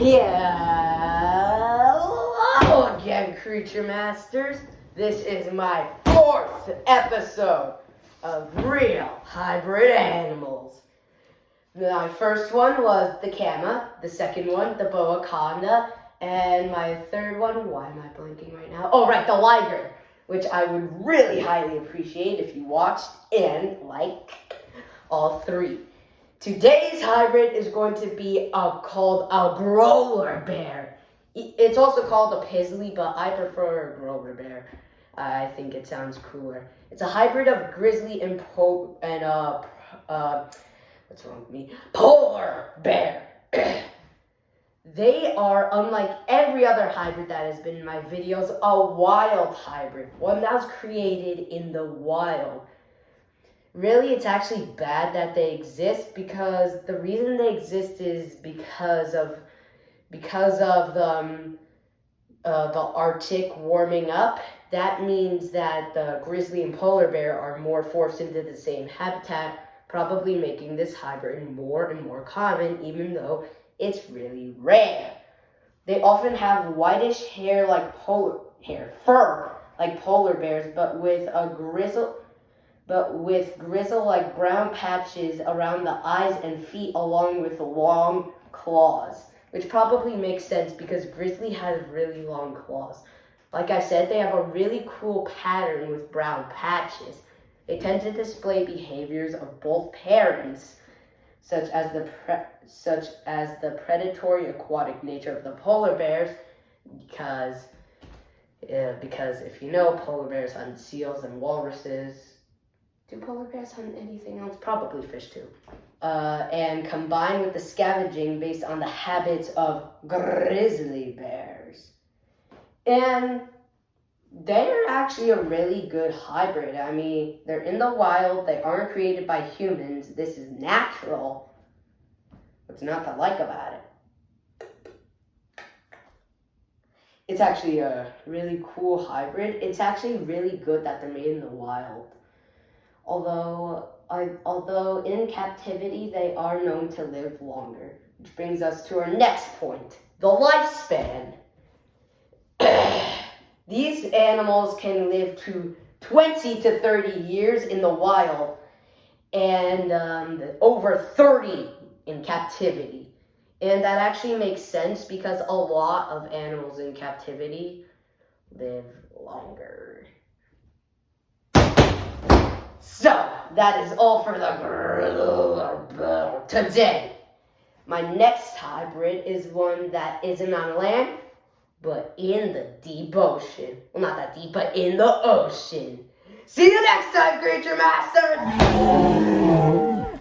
Hello again, Creature Masters. This is my 4th episode of Real Hybrid Animals. My first one was the Kama, the second one, the Boa Conda, and my third one, why am I blanking right now? Oh, right, the Liger, which I would really highly appreciate if you watched and liked all 3. Today's hybrid is going to be called a Grolar Bear. It's also called a Pizzly, but I prefer a Grolar Bear. I think it sounds cooler. It's a hybrid of grizzly and what's wrong with me? Polar bear. They are, unlike every other hybrid that has been in my videos, a wild hybrid. One that was created in the wild. Really, it's actually bad that they exist because the reason they exist is because of the Arctic warming up. That means that the grizzly and polar bear are more forced into the same habitat, probably making this hybrid more and more common, even though it's really rare. They often have whitish hair like fur like polar bears, but with grizzle-like brown patches around the eyes and feet, along with long claws, which probably makes sense because grizzly has really long claws. Like I said, they have a really cool pattern with brown patches. They tend to display behaviors of both parents, such as the predatory aquatic nature of the polar bears, because if you know, polar bears hunt seals and walruses. Do polar bears hunt anything else? Probably fish too. And combined with the scavenging based on the habits of grizzly bears. And they're actually a really good hybrid. I mean, they're in the wild. They aren't created by humans. This is natural. What's not to like about it? It's actually a really cool hybrid. It's actually really good that they're made in the wild. Although in captivity, they are known to live longer. Which brings us to our next point, the lifespan. These animals can live to 20 to 30 years in the wild and over 30 in captivity. And that actually makes sense because a lot of animals in captivity live longer. So, that is all for the Grolar Bear today. My next hybrid is one that isn't on land, but in the deep ocean. Well, not that deep, but in the ocean. See you next time, Creature Masters!